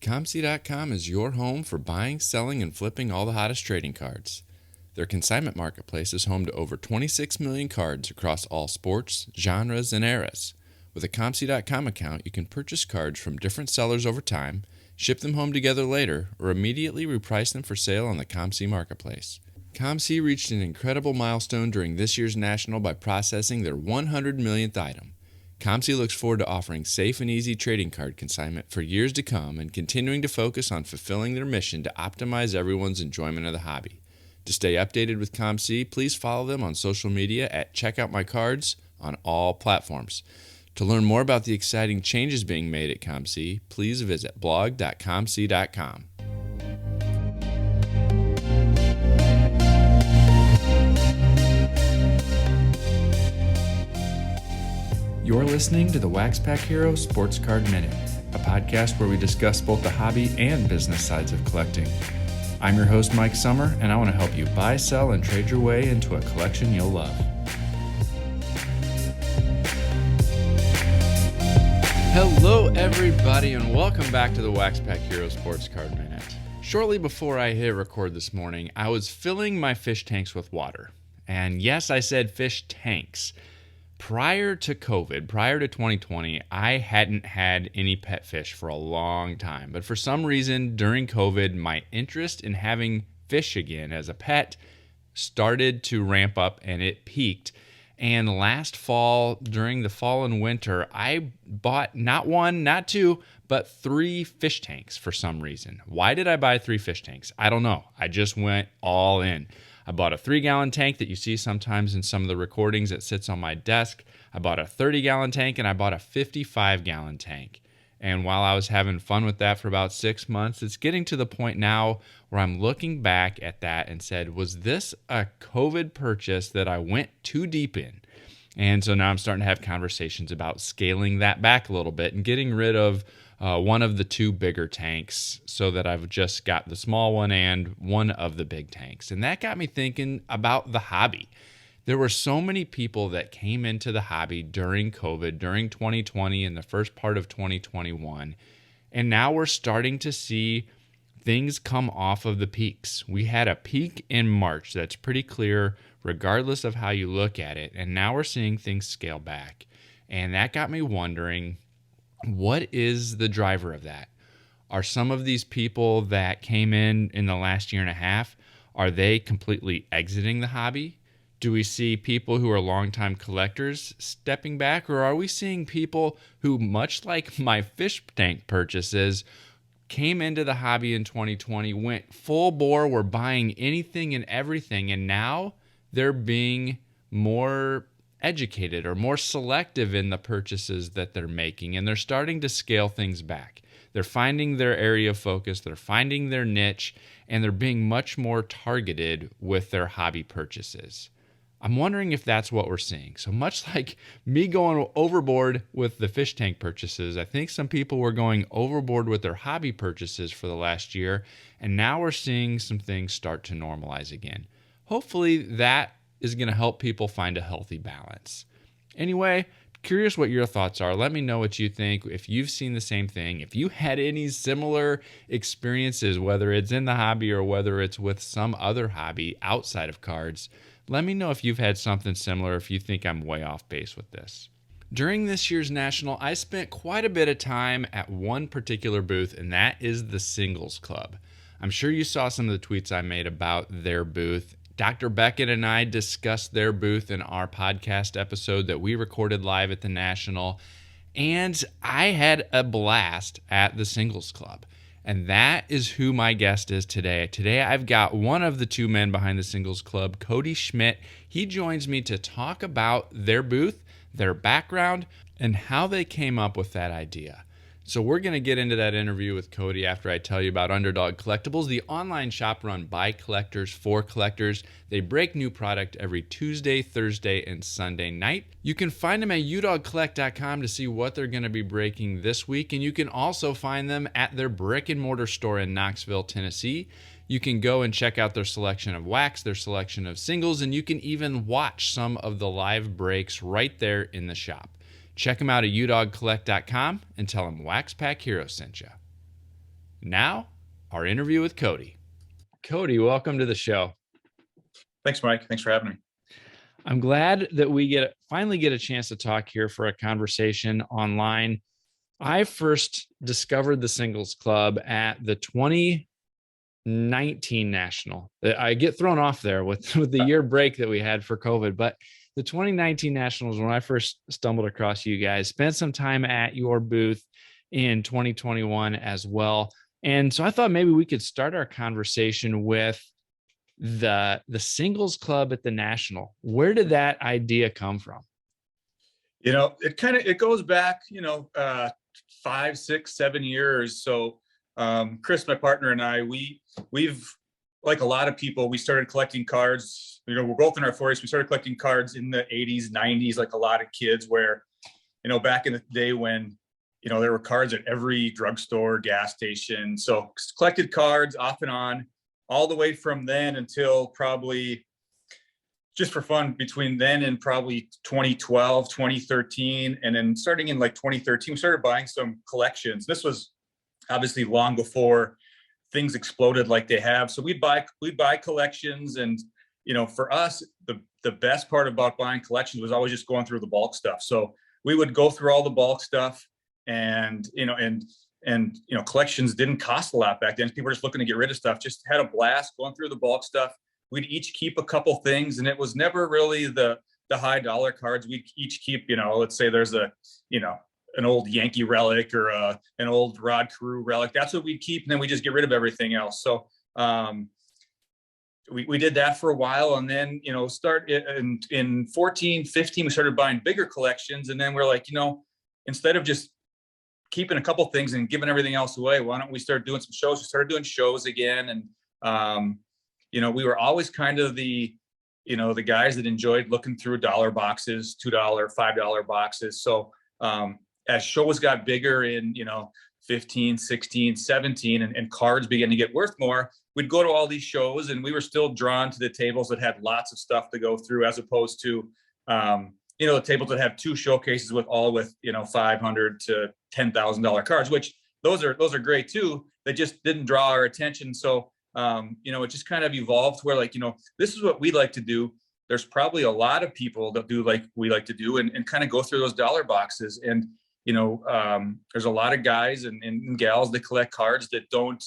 ComC.com is your home for buying, selling, and flipping all the hottest trading cards. Their consignment marketplace is home to over 26 million cards across all sports, genres, and eras. With a ComC.com account, you can purchase cards from different sellers over time, ship them home together later, or immediately reprice them for sale on the ComC marketplace. ComC reached an incredible milestone during this year's National by processing their 100 millionth item. ComC looks forward to offering safe and easy trading card consignment for years to come and continuing to focus on fulfilling their mission to optimize everyone's enjoyment of the hobby. To stay updated with ComC, please follow them on social media at @CheckOutMyCards on all platforms. To learn more about the exciting changes being made at ComC, please visit blog.comc.com. You're listening to the WaxPackHero Sports Card Minute, a podcast where we discuss both the hobby and business sides of collecting. I'm your host, Mike Summer, and I want to help you buy, sell, and trade your way into a collection you'll love. Hello, everybody, and welcome back to the WaxPackHero Sports Card Minute. Shortly before I hit record this morning, I was filling my fish tanks with water. And yes, I said fish tanks. Prior to COVID, prior to 2020, I hadn't had any pet fish for a long time. But for some reason, during COVID, my interest in having fish again as a pet started to ramp up and it peaked. And last fall, during the fall and winter, I bought not one, not two, but 3 fish tanks for some reason. Why did I buy 3 fish tanks? I don't know. I just went all in. I bought a 3-gallon tank that you see sometimes in some of the recordings that sits on my desk. I bought a 30-gallon tank, and I bought a 55-gallon tank. And while I was having fun with that for about 6 months, it's getting to the point now where I'm looking back at that and said, was this a COVID purchase that I went too deep in? And so now I'm starting to have conversations about scaling that back a little bit and getting rid of one of the 2 bigger tanks so that I've just got the small one and one of the big tanks. And that got me thinking about the hobby. There were so many people that came into the hobby during COVID, during 2020 and the first part of 2021. And now we're starting to see things come off of the peaks. We had a peak in March that's pretty clear regardless of how you look at it. And now we're seeing things scale back. And that got me wondering, what is the driver of that? Are some of these people that came in the last year and a half, are they completely exiting the hobby? Do we see people who are longtime collectors stepping back? Or are we seeing people who, much like my fish tank purchases, came into the hobby in 2020, went full bore, were buying anything and everything, and now they're being more educated or more selective in the purchases that they're making, and they're starting to scale things back. They're finding their area of focus, they're finding their niche, and they're being much more targeted with their hobby purchases. I'm wondering if that's what we're seeing. So much like me going overboard with the fish tank purchases, I think some people were going overboard with their hobby purchases for the last year, and now we're seeing some things start to normalize again. Hopefully that is going to help people find a healthy balance. Anyway, curious what your thoughts are. Let me know what you think. If you've seen the same thing, if you had any similar experiences, whether it's in the hobby or whether it's with some other hobby outside of cards, let me know if you've had something similar, if you think I'm way off base with this. During this year's National, I spent quite a bit of time at one particular booth, and that is the Singles Club. I'm sure you saw some of the tweets I made about their booth. Dr. Beckett and I discussed their booth in our podcast episode that we recorded live at the National, and I had a blast at the Singles Club. And that is who my guest is today. Today I've got one of the 2 men behind the Singles Club, Cody Schmidt. He joins me to talk about their booth, their background, and how they came up with that idea. So we're going to get into that interview with Cody after I tell you about Underdog Collectibles, the online shop run by collectors for collectors. They break new product every Tuesday, Thursday, and Sunday night. You can find them at udogcollect.com to see what they're going to be breaking this week, and you can also find them at their brick and mortar store in Knoxville, Tennessee. You can go and check out their selection of wax, their selection of singles, and you can even watch some of the live breaks right there in the shop. Check them out at udogcollect.com and tell them WaxPackHero sent you. Now, our interview with Cody. Cody, welcome to the show. Thanks, Mike. Thanks for having me. I'm glad that we finally get a chance to talk here for a conversation online. I first discovered the Singles Club at the 2019 National. I get thrown off there with the year break that we had for COVID, but the 2019 Nationals, when I first stumbled across you guys, spent some time at your booth in 2021 as well. And so I thought maybe we could start our conversation with the Singles Club at the National. Where did that idea come from? It goes back, 5, 6, 7 years. So Chris, my partner, and I, we've, like a lot of people, we started collecting cards. We're both in our 40s. We started collecting cards in the 80s, 90s, like a lot of kids, where, back in the day when, there were cards at every drugstore, gas station. So collected cards off and on, all the way from then until probably, just for fun, between then and probably 2012, 2013. And then starting in like 2013, we started buying some collections. This was obviously long before things exploded like they have. So we'd buy collections. And, for us, the best part about buying collections was always just going through the bulk stuff. So we would go through all the bulk stuff, and, collections didn't cost a lot back then. People were just looking to get rid of stuff, just had a blast going through the bulk stuff. We'd each keep a couple things, and it was never really the high dollar cards. We each keep, let's say there's an old Yankee relic or an old Rod Carew relic. That's what we keep, and then we just get rid of everything else. So we did that for a while, and then start in 14, 15, we started buying bigger collections, and then we're like, instead of just keeping a couple things and giving everything else away, why don't we start doing some shows? We started doing shows again, and we were always kind of the guys that enjoyed looking through dollar boxes, $2, $5 boxes. So as shows got bigger in 15, 16, 17, and cards began to get worth more, we'd go to all these shows, and we were still drawn to the tables that had lots of stuff to go through, as opposed to the tables that have two showcases with $500 to $10,000 cards, which those are great too. They just didn't draw our attention. So it just kind of evolved where, like, this is what we like to do. There's probably a lot of people that do like we like to do, and kind of go through those dollar boxes. And there's a lot of guys and gals that collect cards that don't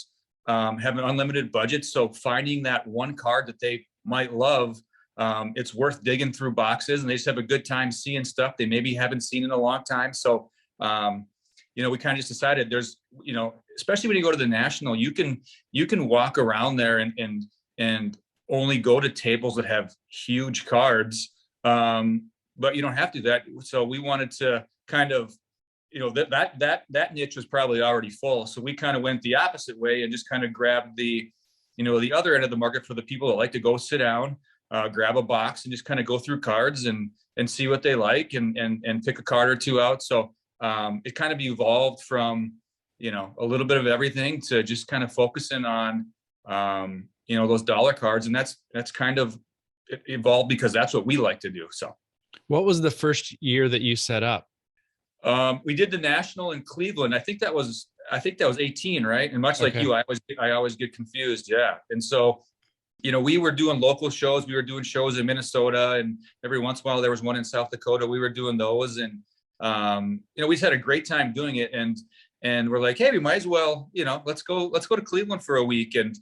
have an unlimited budget. So finding that one card that they might love, it's worth digging through boxes, and they just have a good time seeing stuff they maybe haven't seen in a long time. So we kind of just decided there's, especially when you go to the National, you can walk around there and only go to tables that have huge cards, but you don't have to do that. So we wanted to kind of, that niche was probably already full. So we kind of went the opposite way and just kind of grabbed the other end of the market for the people that like to go sit down, grab a box, and just kind of go through cards and see what they like, and pick a card or two out. So it kind of evolved from, a little bit of everything to just kind of focusing on, those dollar cards. And that's kind of evolved because that's what we like to do. So what was the first year that you set up? We did the National in Cleveland. I think that was 18, right? And much like you, I always get confused. Yeah. And so, we were doing local shows. We were doing shows in Minnesota, and every once in a while there was one in South Dakota. We were doing those, and we just had a great time doing it. And we're like, hey, we might as well, let's go to Cleveland for a week. And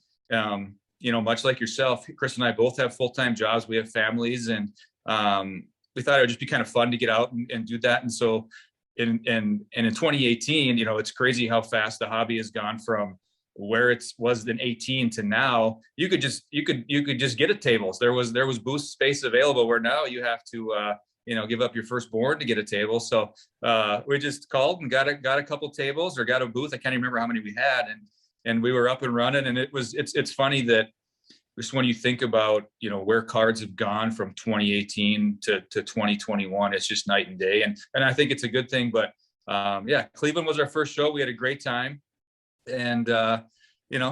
much like yourself, Chris and I both have full-time jobs. We have families, and we thought it would just be kind of fun to get out and do that. And so in 2018, it's crazy how fast the hobby has gone from where it was in 18 to now. You could just get at tables. There was booth space available, where now you have to give up your firstborn to get a table. So we just called and got a couple tables, or got a booth. I can't even remember how many we had, and we were up and running. And it's funny that just when you think about where cards have gone from 2018 to 2021, it's just night and day. And I think it's a good thing. But Cleveland was our first show. We had a great time. And,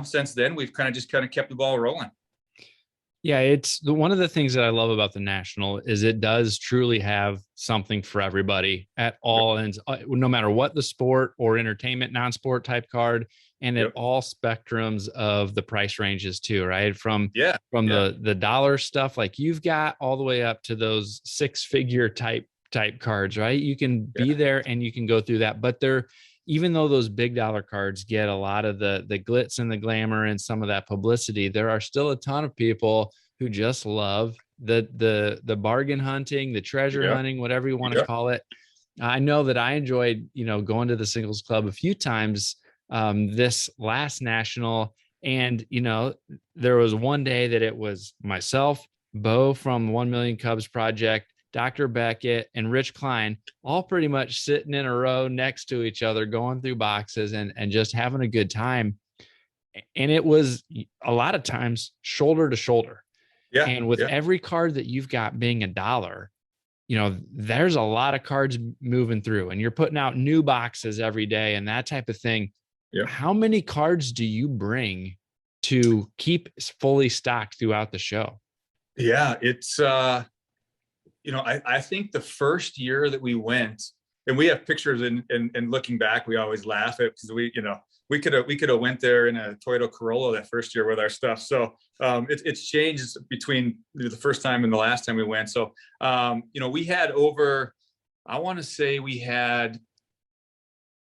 since then we've kind of kept the ball rolling. Yeah, it's one of the things that I love about the National is it does truly have something for everybody at all ends, no matter what the sport or entertainment, non-sport type card. and at Yep. all spectrums of the price ranges too, right? From Yeah. the dollar stuff like you've got all the way up to those six-figure type cards, right? You can be Yeah. there and you can go through that, but they're, even though those big dollar cards get a lot of the glitz and the glamour and some of that publicity, there are still a ton of people who just love the bargain hunting, the treasure Yeah. hunting, whatever you want to Yeah. call it. I know that I enjoyed, going to the singles club a few times this last national. And, there was one day that it was myself, Bo from 1 Million Cubs Project, Dr. Beckett, and Rich Klein, all pretty much sitting in a row next to each other, going through boxes and just having a good time. And it was a lot of times shoulder to shoulder. Yeah. And with Yeah. every card that you've got being $1, there's a lot of cards moving through and you're putting out new boxes every day and that type of thing. Yeah. How many cards do you bring to keep fully stocked throughout the show? Yeah. It's, I think the first year that we went, and we have pictures and looking back, we always laugh at, because we could have went there in a Toyota Corolla that first year with our stuff. So it's changed between the first time and the last time we went. So we had over, I want to say we had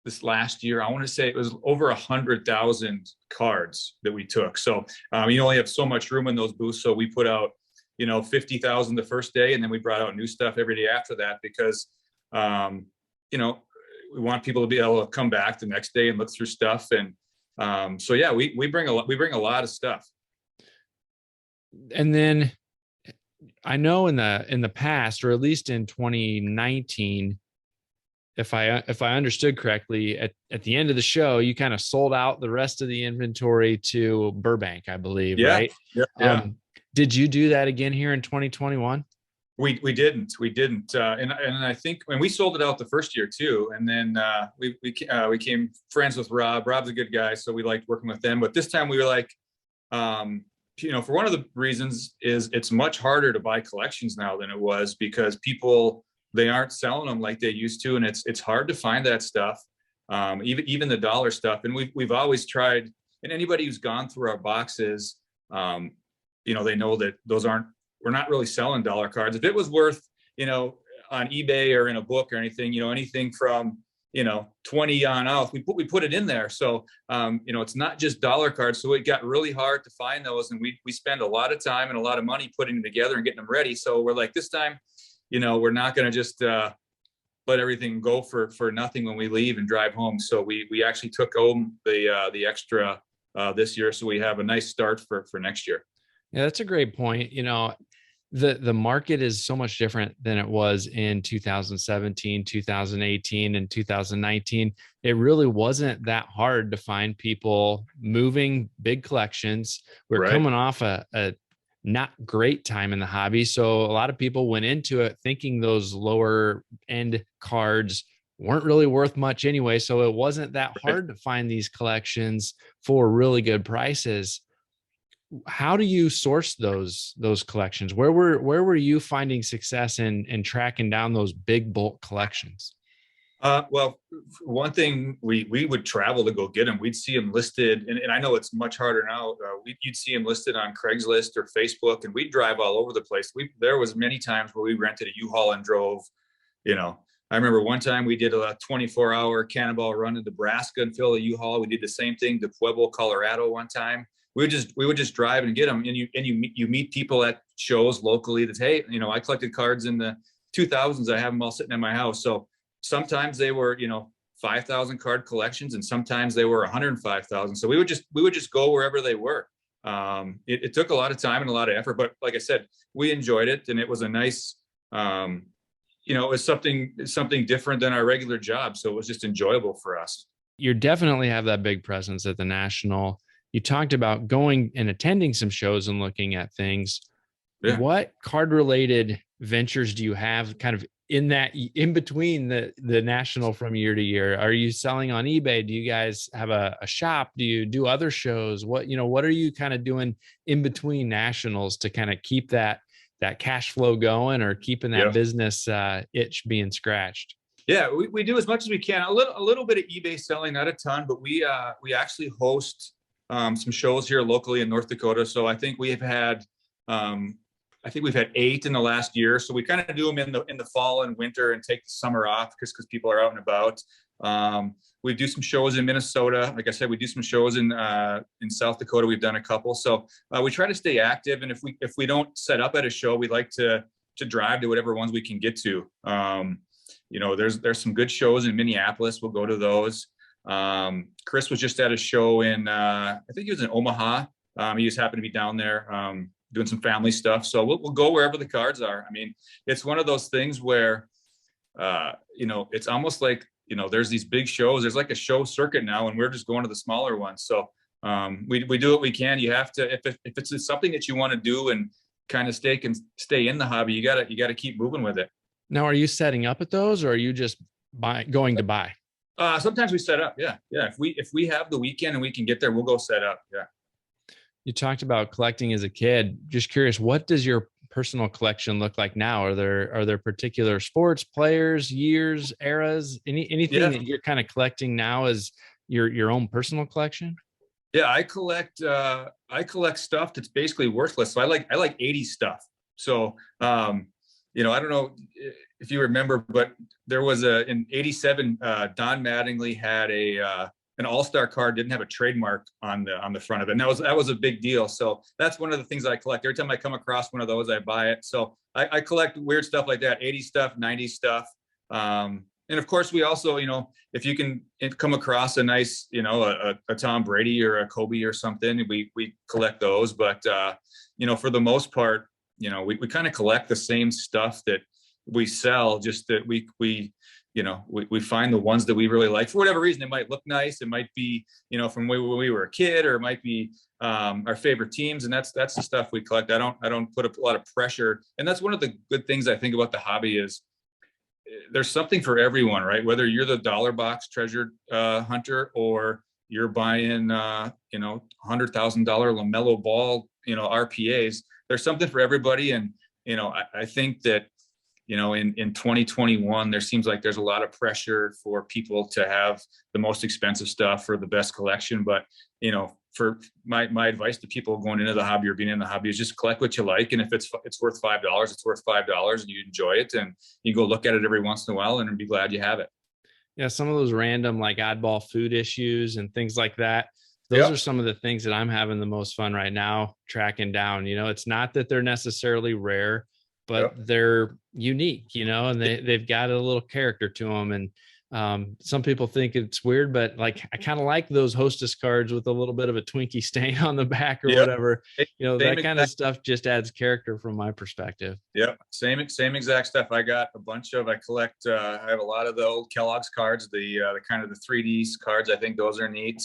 this last year, I want to say it was over 100,000 cards that we took. So you only have so much room in those booths. So we put out 50,000 the first day, and then we brought out new stuff every day after that, because we want people to be able to come back the next day and look through stuff. And so yeah, we bring a lot of stuff. And then I know in the past, or at least in 2019, if I understood correctly, at the end of the show, you kind of sold out the rest of the inventory to Burbank, I believe, Yeah. right? Yeah. Did you do that again here in 2021? We didn't, and I think when we sold it out the first year too, and then we became friends with Rob. Rob's a good guy, so we liked working with them. But this time we were like, for one of the reasons is it's much harder to buy collections now than it was, because people, they aren't selling them like they used to, and it's hard to find that stuff, even the dollar stuff. And we've always tried, and anybody who's gone through our boxes, they know that we're not really selling dollar cards. If it was worth, on eBay or in a book or anything, anything from 20 on out, we put it in there. So it's not just dollar cards. So it got really hard to find those, and we spend a lot of time and a lot of money putting them together and getting them ready. So we're like, this time, we're not going to just let everything go for nothing when we leave and drive home. So we actually took home the extra this year, so we have a nice start for next year. Yeah, that's a great point. The market is so much different than it was in 2017, 2018, and 2019. It really wasn't that hard to find people moving big collections. We're Right. coming off a not great time in the hobby. So a lot of people went into it thinking those lower end cards weren't really worth much anyway. So it wasn't that hard to find these collections for really good prices. How do you source those collections? Where were you finding success in tracking down those big bulk collections? Well, one thing, we would travel to go get them. We'd see them listed, and I know it's much harder now. You'd see them listed on Craigslist or Facebook, and we'd drive all over the place. There was many times where we rented a U-Haul and drove. I remember one time we did a 24-hour cannonball run to Nebraska and fill a U-Haul. We did the same thing to Pueblo, Colorado one time. We would just drive and get them, and you meet people at shows locally that, hey, I collected cards in the 2000s. I have them all sitting in my house. So sometimes they were 5,000 card collections, and sometimes they were 105,000. So we would just go wherever they were. It took a lot of time and a lot of effort, but like I said, we enjoyed it, and it was a nice, it was something different than our regular job. So it was just enjoyable for us. You definitely have that big presence at the National. You talked about going and attending some shows and looking at things. Yeah. What card related ventures do you have kind of in between the National from year to year? Are you selling on eBay? Do you guys have a shop? Do you do other shows? What are you kind of doing in between Nationals to kind of keep that cash flow going, or keeping that business itch being scratched? Yeah, we do as much as we can. A little bit of eBay selling, not a ton, but we actually host some shows here locally in North Dakota. So I think we've had 8 in the last year. So we kind of do them in the fall and winter and take the summer off because people are out and about. We do some shows in Minnesota. Like I said, we do some shows in South Dakota. We've done a couple. So we try to stay active. And if we don't set up at a show, we like to drive to whatever ones we can get to. There's some good shows in Minneapolis. We'll go to those. Chris was just at a show in I think he was in Omaha. He just happened to be down there doing some family stuff. So we'll go wherever the cards are. I mean, it's one of those things where it's almost like, there's these big shows. There's like a show circuit now, and we're just going to the smaller ones. So we do what we can. You have to, if it's something that you want to do and kind of stay in the hobby, you gotta keep moving with it. Now, are you setting up at those, or are you just going to buy? Sometimes we set up. Yeah. If we have the weekend and we can get there, we'll go set up. Yeah. You talked about collecting as a kid. Just curious, what does your personal collection look like now? Are there particular sports, players, years, eras, anything that you're kind of collecting now as your own personal collection? Yeah, I collect stuff that's basically worthless. So I like 80s stuff. So I don't know if you remember, but there was in '87, Don Mattingly had an all-star card, didn't have a trademark on the front of it. And that was a big deal. So that's one of the things I collect. Every time I come across one of those, I buy it. So I collect weird stuff like that, 80s stuff, 90s stuff. And of course, we also, if you can come across a nice, a Tom Brady or a Kobe or something, we collect those. But, for the most part, we kind of collect the same stuff that we sell, just that we find the ones that we really like. For whatever reason, it might look nice. It might be, from when we were a kid, or it might be our favorite teams. And that's the stuff we collect. I don't put a lot of pressure. And that's one of the good things I think about the hobby is there's something for everyone, right? Whether you're the dollar box treasure hunter, or you're buying, $100,000 LaMelo Ball, RPAs, there's something for everybody. And, I think that, in 2021, there seems like there's a lot of pressure for people to have the most expensive stuff or the best collection. But, for my advice to people going into the hobby or being in the hobby is just collect what you like. And if it's worth $5, it's worth $5, and you enjoy it, and you go look at it every once in a while and be glad you have it. Yeah. Some of those random, like oddball food issues and things like that. Those are some of the things that I'm having the most fun right now, tracking down. It's not that they're necessarily rare, but they're unique, and they've got a little character to them. And some people think it's weird, but like, I kind of like those Hostess cards with a little bit of a Twinkie stain on the back or whatever, that kind of stuff just adds character from my perspective. Yeah. Same exact stuff. I collect, I have a lot of the old Kellogg's cards, the kind of the 3D cards. I think those are neat.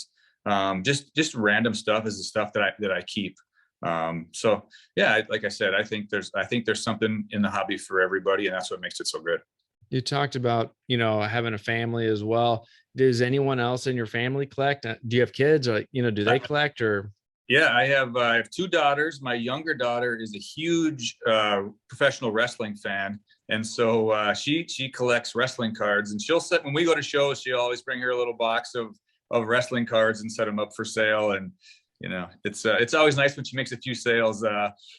Just random stuff is the stuff that I keep. So yeah, like I said, I think there's something in the hobby for everybody, and that's what makes it so good. You talked about, having a family as well. Does anyone else in your family collect? Do you have kids, or, do they collect? Or? Yeah, I have 2 daughters. My younger daughter is a huge professional wrestling fan. And so she collects wrestling cards, and when we go to shows, she'll always bring her a little box of wrestling cards and set them up for sale. And it's always nice when she makes a few sales.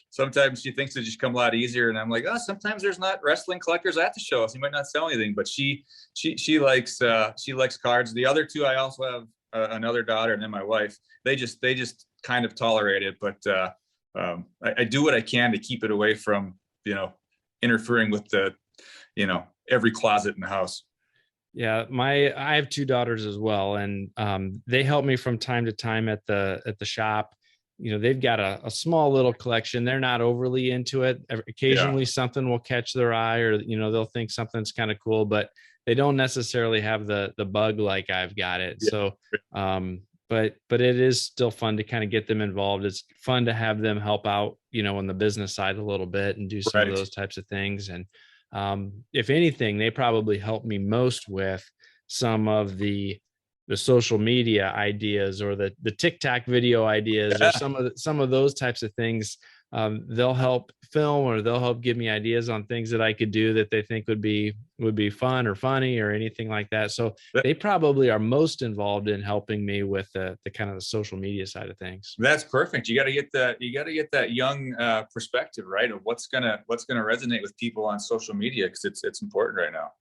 Sometimes she thinks it just come a lot easier, and I'm like, sometimes there's not wrestling collectors at the show, so you might not sell anything. But she likes cards. The other 2, I also have another daughter, and then my wife. They just kind of tolerate it, but I do what I can to keep it away from interfering with every closet in the house. Yeah, I have 2 daughters as well, and they help me from time to time at the shop. They've got a small little collection. They're not overly into it. Occasionally something will catch their eye, or they'll think something's kind of cool, but they don't necessarily have the bug like I've got it. Yeah. So but it is still fun to kind of get them involved. It's fun to have them help out, on the business side a little bit and do some of those types of things. And if anything, they probably help me most with some of the social media ideas, or the TikTok video ideas, or some of those types of things. they'll help film, or they'll help give me ideas on things that I could do that they think would be fun or funny or anything like that. So they probably are most involved in helping me with the kind of the social media side of things. That's perfect. You got to get that young perspective, right, of what's gonna resonate with people on social media, because it's important right now.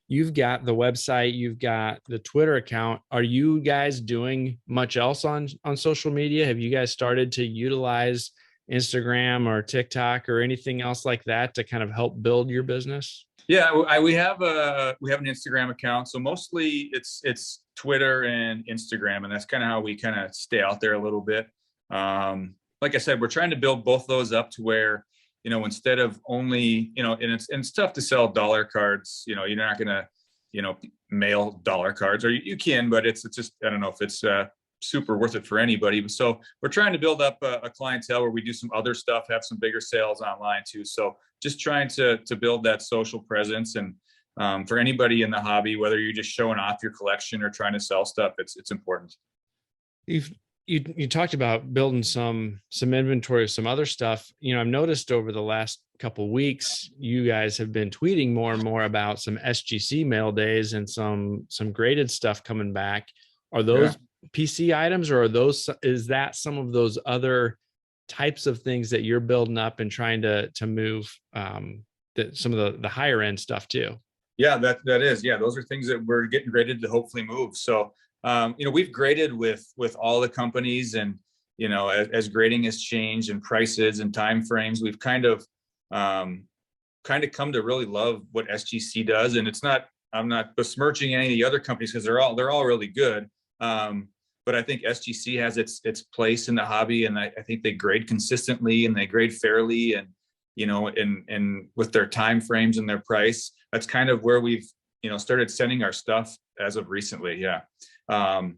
You've got the website, you've got the Twitter account. Are you guys doing much else on social media? Have you guys started to utilize Instagram or TikTok or anything else like that to kind of help build your business? Yeah, we have an Instagram account. So mostly it's Twitter and Instagram, and that's kind of how we kind of stay out there a little bit. Like I said, we're trying to build both those up to where, instead of only, and it's tough to sell dollar cards. You're not gonna, mail dollar cards, or you can, but it's just, I don't know if it's super worth it for anybody. So we're trying to build up a clientele where we do some other stuff, have some bigger sales online too. So just trying to build that social presence. And for anybody in the hobby, whether you're just showing off your collection or trying to sell stuff, it's important. You talked about building some inventory of some other stuff. I've noticed over the last couple of weeks, you guys have been tweeting more and more about some SGC mail days and some graded stuff coming back. Are those PC items, or is that some of those other types of things that you're building up and trying to move some of the higher end stuff too? Yeah, that is. Yeah, those are things that we're getting graded to hopefully move. So we've graded with all the companies, and as grading has changed and prices and time frames, we've kind of come to really love what SGC does. And I'm not besmirching any of the other companies, because they're all really good. But I think SGC has its place in the hobby, and I think they grade consistently and they grade fairly, and and with their time frames and their price, that's kind of where we've started sending our stuff as of recently. Yeah. In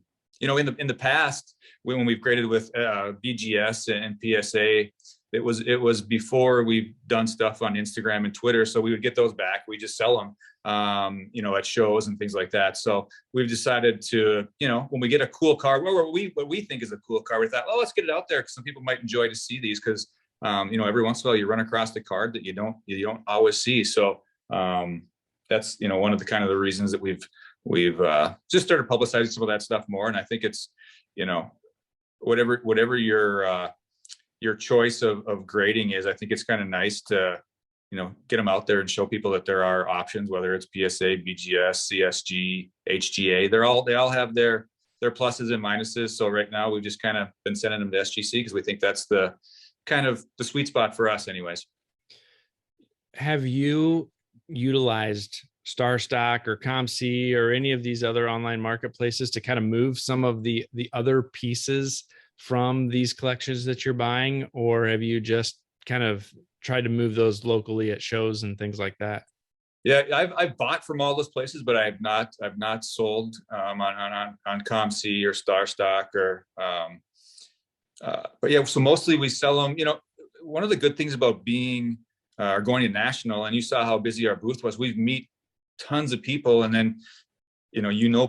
the past, when we've graded with BGS and PSA, it was before we've done stuff on Instagram and Twitter. So we would get those back. We just sell them, at shows and things like that. So we've decided to, when we get a cool card, what we think is a cool card, we thought, let's get it out there, because some people might enjoy to see these, because every once in a while you run across a card that you don't always see. So that's one of the kind of the reasons that we've just started publicizing some of that stuff more. And I think it's whatever your choice of grading is, I think it's kind of nice to get them out there and show people that there are options, whether it's PSA, BGS, CSG, HGA. They all have their pluses and minuses. So right now we've just kind of been sending them to SGC, because we think that's the kind of the sweet spot for us anyways. Have you utilized StarStock or ComC or any of these other online marketplaces to kind of move some of the other pieces from these collections that you're buying, or have you just kind of tried to move those locally at shows and things like that? Yeah, I've bought from all those places, but I've not sold on ComC or StarStock or but yeah, so mostly we sell them. One of the good things about being going to national, and you saw how busy our booth was, we meet tons of people, and then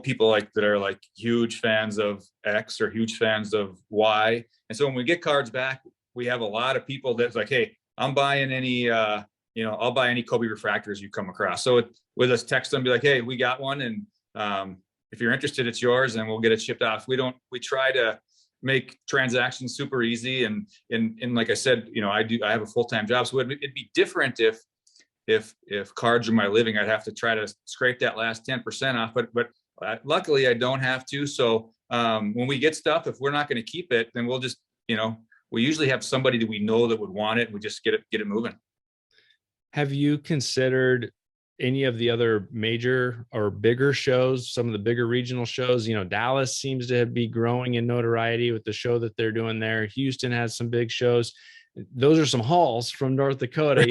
people that are like huge fans of X or huge fans of Y. And so when we get cards back, we have a lot of people that's like, hey, I'm buying any I'll buy any Kobe refractors you come across. So with us, text them, be like, hey, we got one, and if you're interested, it's yours, and we'll get it shipped off. We try to make transactions super easy, and like I said, I have a full-time job, so it'd be different if cards are my living. I'd have to try to scrape that last 10% off, but luckily I don't have to. So when we get stuff, if we're not going to keep it, then we'll just, we usually have somebody that we know that would want it, and we just get it moving. Have you considered any of the other major or bigger shows, some of the bigger regional shows? Dallas seems to be growing in notoriety with the show that they're doing there. Houston has some big shows. Those are some hauls from North Dakota.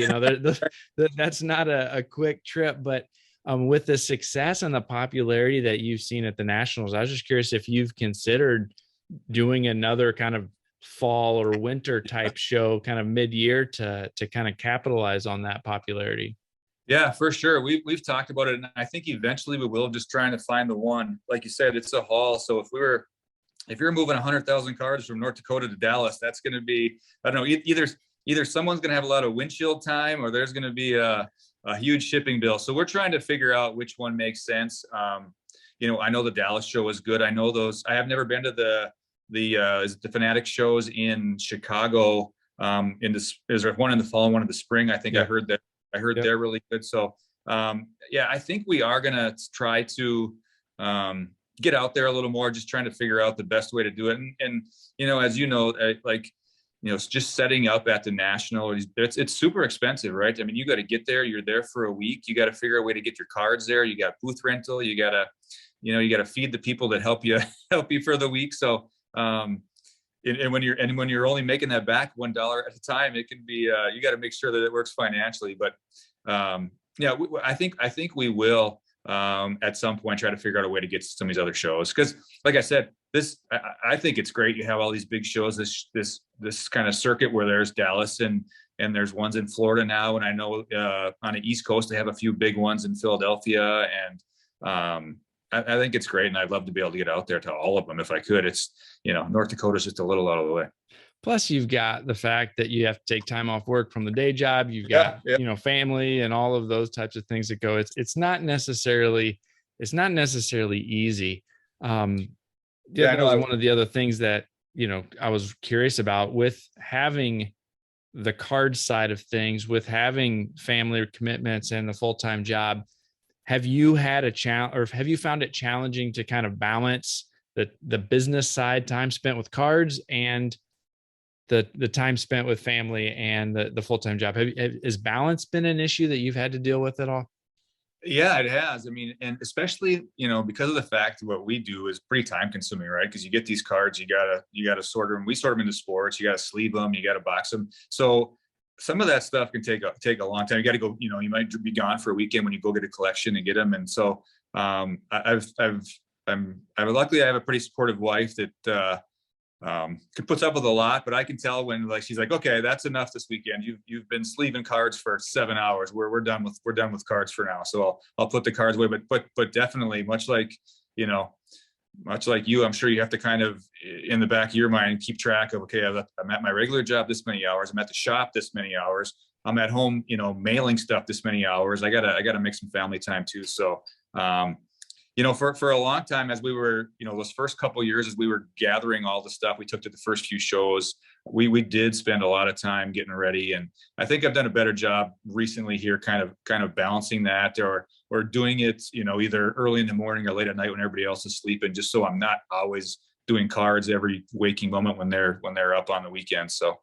That's not a quick trip, but with the success and the popularity that you've seen at the Nationals, I was just curious if you've considered doing another kind of fall or winter type show kind of mid-year to kind of capitalize on that popularity. Yeah, for sure. We've talked about it, and I think eventually we will, just trying to find the one. Like you said, it's a haul. So if you're moving 100,000 cards from North Dakota to Dallas, that's going to be, I don't know, either either someone's going to have a lot of windshield time or there's going to be a huge shipping bill. So we're trying to figure out which one makes sense. I know the Dallas show is good. I know those. I have never been to the fanatic shows in Chicago. Is there one in the fall and one in the spring? I think I heard that. I heard they're really good. So I think we are going to try to get out there a little more, just trying to figure out the best way to do it. And as you know, it's just setting up at the national. It's super expensive, right? I mean, you got to get there. You're there for a week. You got to figure out a way to get your cards there. You got booth rental. You got to feed the people that help you for the week. So, and when you're only making that back $1 at a time, it can be, you got to make sure that it works financially. But I think we will at some point try to figure out a way to get to some of these other shows. Because like I said, I think it's great. You have all these big shows, this kind of circuit where there's Dallas and there's ones in Florida now. And I know on the East Coast, they have a few big ones in Philadelphia. And I think it's great. And I'd love to be able to get out there to all of them if I could. It's, North Dakota's just a little out of the way. Plus, you've got the fact that you have to take time off work from the day job. You've got, family and all of those types of things that go. It's not necessarily easy. That was one of the other things that, I was curious about with having the card side of things, with having family commitments and the full-time job. Have you had a challenge, or have you found it challenging to kind of balance the business side, time spent with cards, and the time spent with family and the full-time job? Has balance been an issue that you've had to deal with at all? Yeah, it has. I mean, and especially, because of the fact that what we do is pretty time consuming, right? Because you get these cards, you gotta sort them. We sort them into sports. You gotta sleeve them. You gotta box them. So some of that stuff can take a long time. You got to go. You might be gone for a weekend when you go get a collection and get them. And so luckily I have a pretty supportive wife that puts up with a lot, but I can tell when she's like, okay, that's enough this weekend. You've been sleeving cards for 7 hours. We're done with cards for now. So I'll put the cards away. But definitely, much like you, I'm sure you have to kind of in the back of your mind keep track of, okay, I'm at my regular job this many hours. I'm at the shop this many hours. I'm at home, mailing stuff this many hours. I gotta make some family time too. So for a long time, as we were, those first couple of years, as we were gathering all the stuff we took to the first few shows, we did spend a lot of time getting ready. And I think I've done a better job recently here, kind of balancing that or doing it, either early in the morning or late at night when everybody else is sleeping, just so I'm not always doing cards every waking moment when they're up on the weekend. So.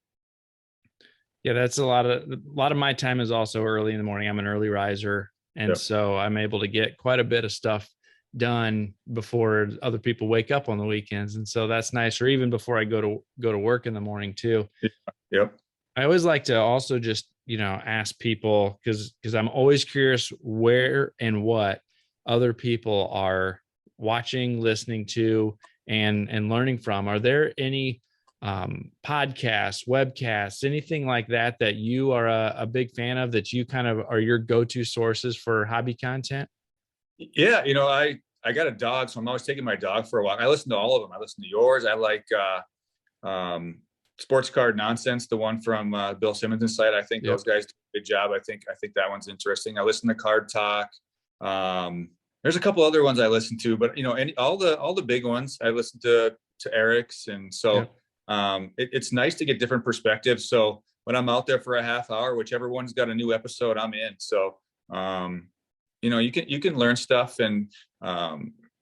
Yeah, that's a lot of my time is also early in the morning. I'm an early riser. And so I'm able to get quite a bit of stuff done before other people wake up on the weekends. And so that's nice. Or even before I go to work in the morning too. Yep. I always like to also just, ask people, because I'm always curious where and what other people are watching, listening to, and learning from. Are there any podcasts, webcasts, anything like that you are a big fan of, that you kind of are your go-to sources for hobby content? Yeah, I got a dog, so I'm always taking my dog for a walk. I listen to all of them. I listen to yours. I like Sports Card Nonsense, the one from Bill Simmons' site. I think those guys do a good job. I think that one's interesting. I listen to Card Talk. There's a couple other ones I listen to, but all the big ones I listen to Eric's, and so it's nice to get different perspectives. So when I'm out there for a half hour, whichever one's got a new episode, I'm in. So you can learn stuff, and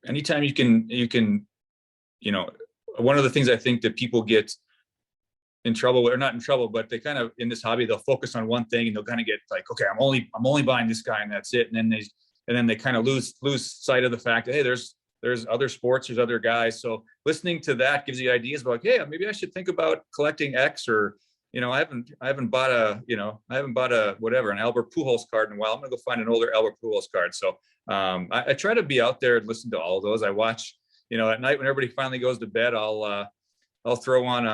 anytime you can one of the things I think that people get in trouble with, or not in trouble, but they kind of, in this hobby, they'll focus on one thing and they'll kind of get like, okay, I'm only buying this guy and that's it. And then they kind of lose sight of the fact that, hey, there's other sports, there's other guys. So listening to that gives you ideas about, hey, maybe I should think about collecting X, or I haven't bought a whatever, an Albert Pujols card in a while. I'm gonna go find an older Albert Pujols card. So I try to be out there and listen to all of those. I watch, at night when everybody finally goes to bed, I'll throw on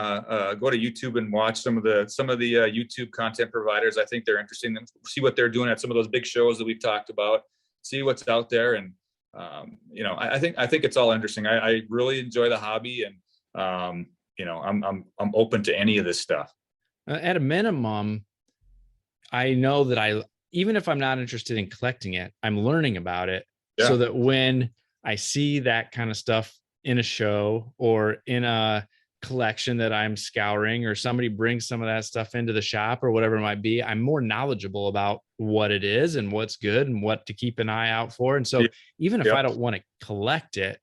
go to YouTube and watch some of the YouTube content providers. I think they're interesting, and see what they're doing at some of those big shows that we've talked about, see what's out there. And I think it's all interesting. I really enjoy the hobby, and I'm open to any of this stuff. At a minimum, I know that even if I'm not interested in collecting it, I'm learning about it so Yeah. that when I see that kind of stuff in a show or in a collection that I'm scouring, or somebody brings some of that stuff into the shop or whatever it might be, I'm more knowledgeable about what it is and what's good and what to keep an eye out for. And so Yeah. even if Yep. I don't want to collect it,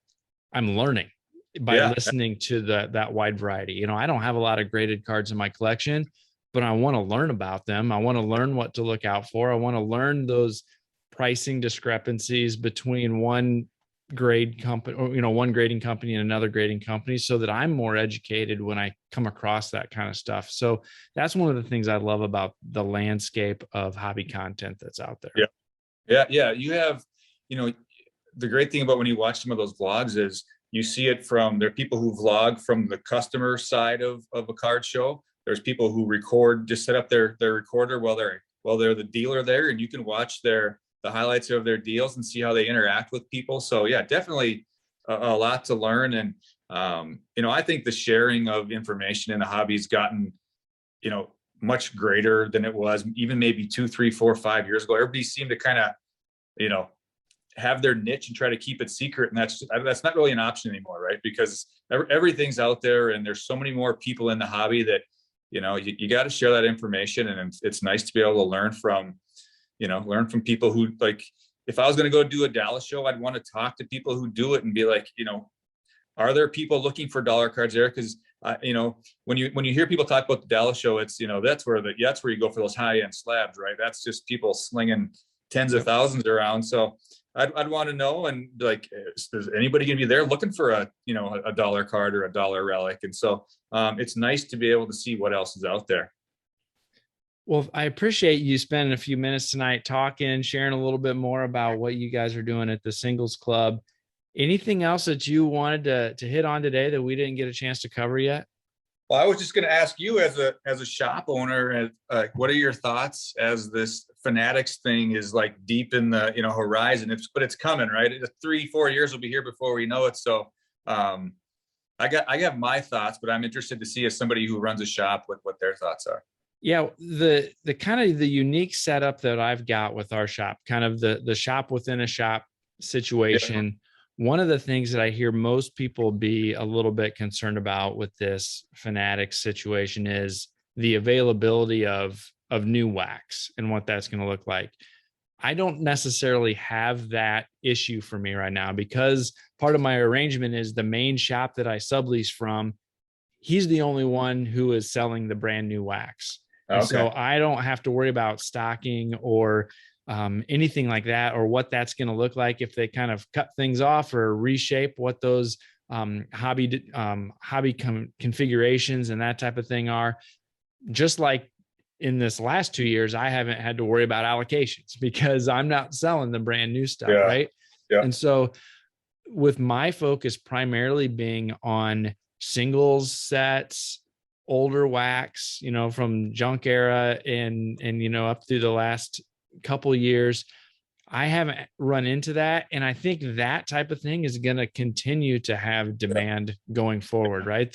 I'm learning by Yeah. listening to that wide variety. I don't have a lot of graded cards in my collection, but I want to learn about them. I want to learn what to look out for. I want to learn those pricing discrepancies between one grade company, or one grading company and another grading company, so that I'm more educated when I come across that kind of stuff. So that's one of the things I love about the landscape of hobby content that's out there. Yeah. Yeah. Yeah. You have, you know, the great thing about when you watch some of those vlogs is you see it from, there are people who vlog from the customer side of a card show. There's people who record, just set up their recorder while they're the dealer there, and you can watch the highlights of their deals and see how they interact with people. So yeah, definitely a lot to learn. And I think the sharing of information in the hobby's gotten, much greater than it was even maybe 2, 3, 4, 5 years ago. Everybody seemed to kind of, you know, have their niche and try to keep it secret, and that's not really an option anymore, right? Because everything's out there, and there's so many more people in the hobby that you got to share that information. And it's nice to be able to learn from people who, like, if I was going to go do a Dallas show, I'd want to talk to people who do it and be like, are there people looking for dollar cards there? Because when you hear people talk about the Dallas show, it's that's where you go for those high end slabs, right? That's just people slinging tens of thousands around. So I'd want to know, and like, is anybody going to be there looking for a dollar card or a dollar relic? And so it's nice to be able to see what else is out there. Well, I appreciate you spending a few minutes tonight talking, sharing a little bit more about what you guys are doing at the Singles Club. Anything else that you wanted to hit on today that we didn't get a chance to cover yet? Well, I was just going to ask you, as a shop owner, what are your thoughts as this Fanatics thing is like deep in the horizon? But it's coming, right? 3-4 years will be here before we know it. So I got my thoughts, but I'm interested to see, as somebody who runs a shop, what their thoughts are. Yeah, the kind of the unique setup that I've got with our shop, kind of the shop within a shop situation. Yeah. One of the things that I hear most people be a little bit concerned about with this Fanatics situation is the availability of new wax and what that's going to look like. I don't necessarily have that issue for me right now, because part of my arrangement is the main shop that I sublease from, he's the only one who is selling the brand new wax. And so I don't have to worry about stocking or anything like that, or what that's going to look like if they kind of cut things off or reshape what those hobby configurations and that type of thing are. Just like in this last 2 years, I haven't had to worry about allocations because I'm not selling the brand new stuff, right? Yeah. And so with my focus primarily being on singles sets, older wax, from junk era and up through the last couple years, I haven't run into that. And I think that type of thing is going to continue to have demand going forward, right?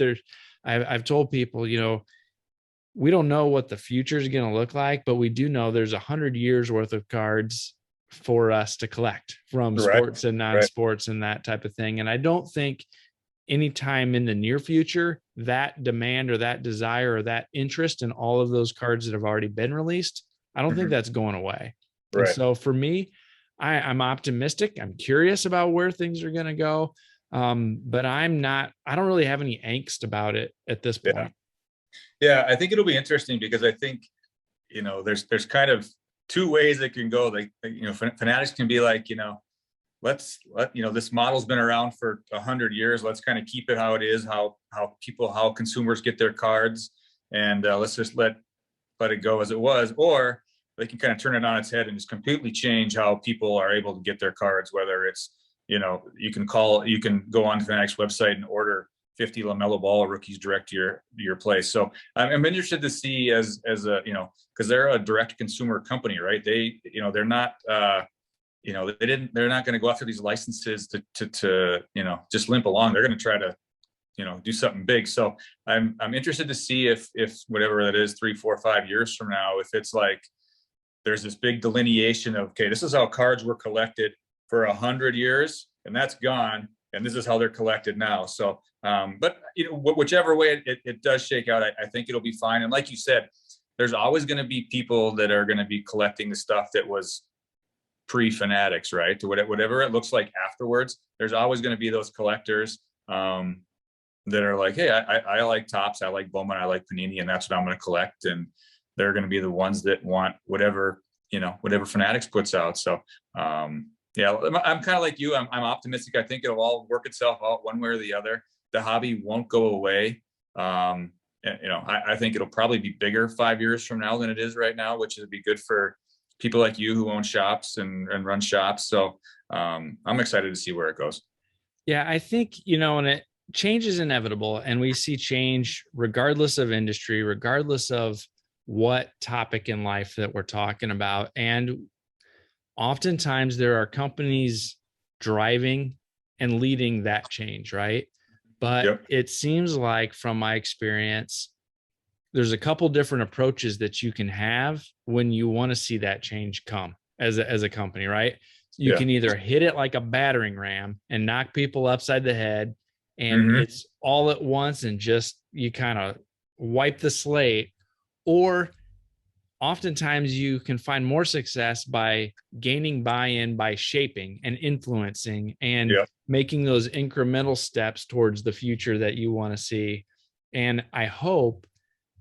I've told people, we don't know what the future is going to look like, but we do know there's 100 years worth of cards for us to collect from sports and non-sports and that type of thing. And I don't think anytime in the near future that demand or that desire or that interest in all of those cards that have already been released, I don't think that's going away. And so for me, I'm optimistic. I'm curious about where things are going to go. But I don't really have any angst about it at this point. Yeah, I think it'll be interesting, because I think, there's kind of two ways it can go. Like, Fanatics can be like, let's this model's been around for 100 years. Let's kind of keep it how it is, how consumers get their cards, and let's just let it go as it was. Or they can kind of turn it on its head and just completely change how people are able to get their cards. Whether it's, you can go on Fanatics website and order 50 LaMelo Ball rookies direct to your place. So I'm interested to see as a, because they're a direct consumer company, right? They're not they're not going to go after these licenses to just limp along. They're going to try to do something big. So I'm interested to see if whatever that is, 3, 4, 5 years from now, if it's like there's this big delineation of, okay, this is how cards were collected for 100 years, and that's gone, and this is how they're collected now. So, but whichever way it does shake out, I think it'll be fine. And like you said, there's always going to be people that are going to be collecting the stuff that was pre-fanatics, right? To whatever it looks like afterwards. There's always going to be those collectors that are like, hey, I like Topps, I like Bowman, I like Panini, and that's what I'm going to collect. And they're going to be the ones that want whatever Fanatics puts out. So yeah, I'm kind of like you. I'm optimistic. I think it'll all work itself out one way or the other. The hobby won't go away. I think it'll probably be bigger 5 years from now than it is right now, which would be good for people like you who own shops and run shops. So I'm excited to see where it goes. Yeah, I think, and change is inevitable, and we see change regardless of industry, regardless of what topic in life that we're talking about. And oftentimes there are companies driving and leading that change, right? But Yep. It seems like, from my experience, there's a couple different approaches that you can have when you want to see that change come as a company, right? You can either hit it like a battering ram and knock people upside the head, and it's all at once and just you kind of wipe the slate, or oftentimes you can find more success by gaining buy-in, by shaping and influencing and making those incremental steps towards the future that you want to see. And I hope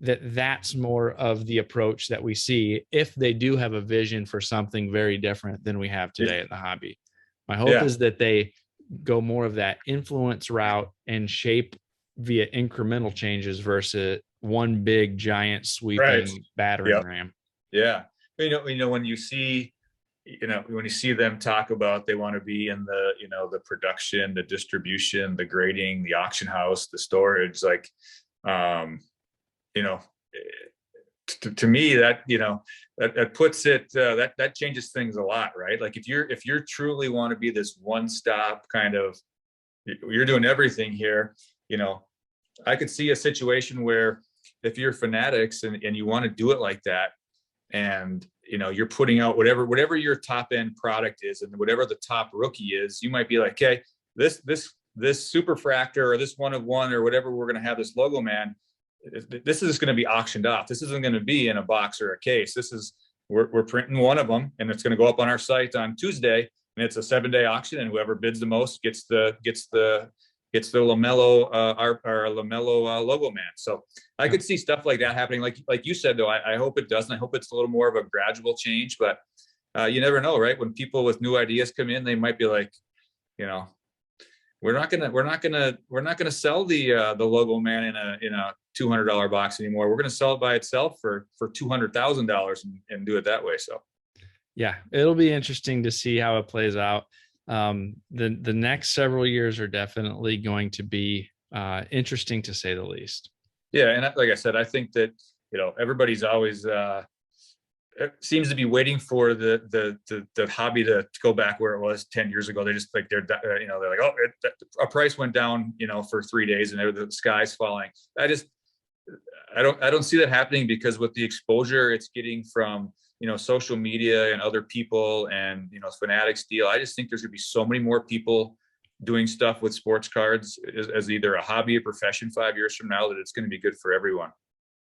that that's more of the approach that we see if they do have a vision for something very different than we have today in the hobby. My hope is that they go more of that influence route and shape via incremental changes versus one big giant sweeping battering ram. Yeah. When you see them talk about they want to be in the, the production, the distribution, the grading, the auction house, the storage, like, to me that, that puts it, that changes things a lot, right? Like if you're truly want to be this one-stop kind of, you're doing everything here, I could see a situation where if you're Fanatics and you want to do it like that, and you're putting out whatever your top end product is, and whatever the top rookie is, you might be like, okay, this super fractor or this 1 of 1 or whatever we're going to have, this logo man, this is going to be auctioned off. This isn't going to be in a box or a case. We're printing 1 of them, and it's going to go up on our site on Tuesday, and it's a 7-day auction, and whoever bids the most gets the Lamello our Lamello logo man. So I could see stuff like that happening. Like you said, though, I hope it doesn't. I hope it's a little more of a gradual change, but you never know, right? When people with new ideas come in, they might be like, we're not gonna sell the logo man in a $200 box anymore. We're gonna sell it by itself for $200,000 and do it that way. So yeah, it'll be interesting to see how it plays out. The next several years are definitely going to be interesting, to say the least. Yeah, and like I said, I think that everybody's always seems to be waiting for the hobby to go back where it was 10 years ago. They just like they're like, oh, a price went down for 3 days and the sky's falling. I don't see that happening, because with the exposure it's getting from social media and other people and Fanatics deal, I just think there's gonna be so many more people doing stuff with sports cards as either a hobby or profession 5 years from now, that it's going to be good for everyone.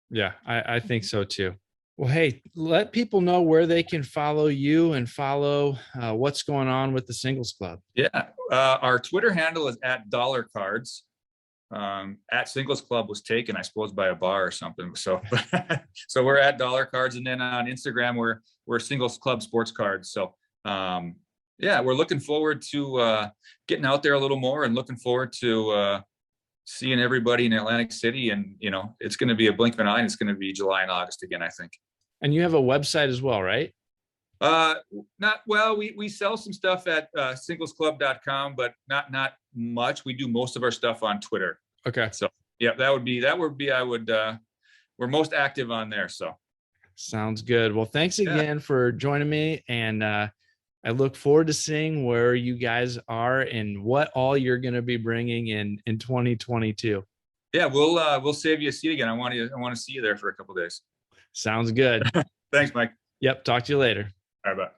Yeah, I think so too. Well, hey, let people know where they can follow you and follow what's going on with the Singles Club. Yeah, our Twitter handle is @dollarcards. At Singles Club was taken, I suppose, by a bar or something. So, so we're @dollarcards, and then on Instagram we're Singles Club Sports Cards. So, yeah, we're looking forward to getting out there a little more, and looking forward to seeing everybody in Atlantic City. And it's going to be a blink of an eye, and it's going to be July and August again, I think. And you have a website as well, right? We sell some stuff at singlesclub.com, but not much. We do most of our stuff on Twitter. Okay. So yeah, we're most active on there. So sounds good. Well, thanks again for joining me, and I look forward to seeing where you guys are and what all you're going to be bringing in 2022. Yeah, we'll save you a seat again. I want to see you there for a couple days. Sounds good. Thanks, Mike. Yep. Talk to you later. All right, bye.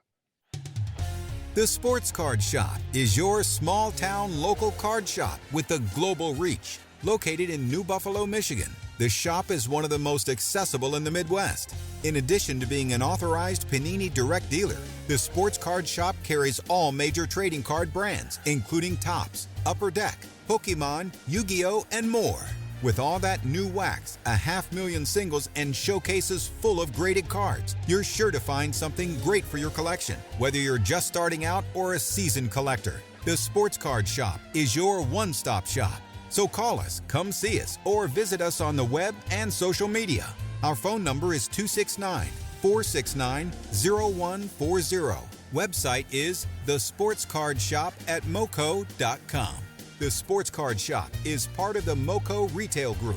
The Sports Card Shop is your small-town local card shop with a global reach. Located in New Buffalo, Michigan, the shop is one of the most accessible in the Midwest. In addition to being an authorized Panini direct dealer, the Sports Card Shop carries all major trading card brands, including Topps, Upper Deck, Pokemon, Yu-Gi-Oh, and more. With all that new wax, 500,000 singles, and showcases full of graded cards, you're sure to find something great for your collection, whether you're just starting out or a seasoned collector. The Sports Card Shop is your one-stop shop. So call us, come see us, or visit us on the web and social media. Our phone number is 269-469-0140. Website is thesportscardshop@moco.com. The Sports Card Shop is part of the MoCo Retail Group,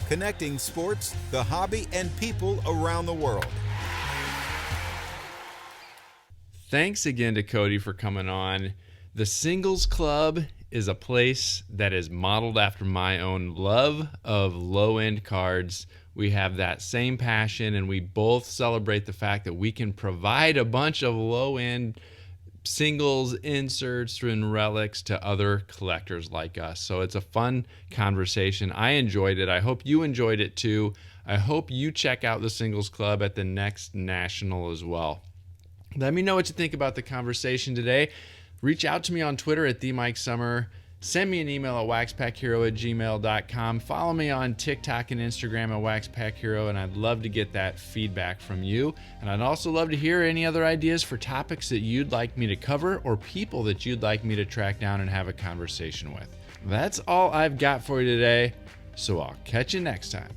connecting sports, the hobby, and people around the world. Thanks again to Cody for coming on. The Singles Club is a place that is modeled after my own love of low-end cards. We have that same passion, and we both celebrate the fact that we can provide a bunch of low-end singles, inserts, and relics to other collectors like us. So it's a fun conversation. I enjoyed it. I hope you enjoyed it too. I hope you check out the Singles Club at the next National as well. Let me know what you think about the conversation today. Reach out to me on Twitter at @TheMikeSummer. Send me an email at waxpackhero@gmail.com. Follow me on TikTok and Instagram at waxpackhero, and I'd love to get that feedback from you. And I'd also love to hear any other ideas for topics that you'd like me to cover or people that you'd like me to track down and have a conversation with. That's all I've got for you today, so I'll catch you next time.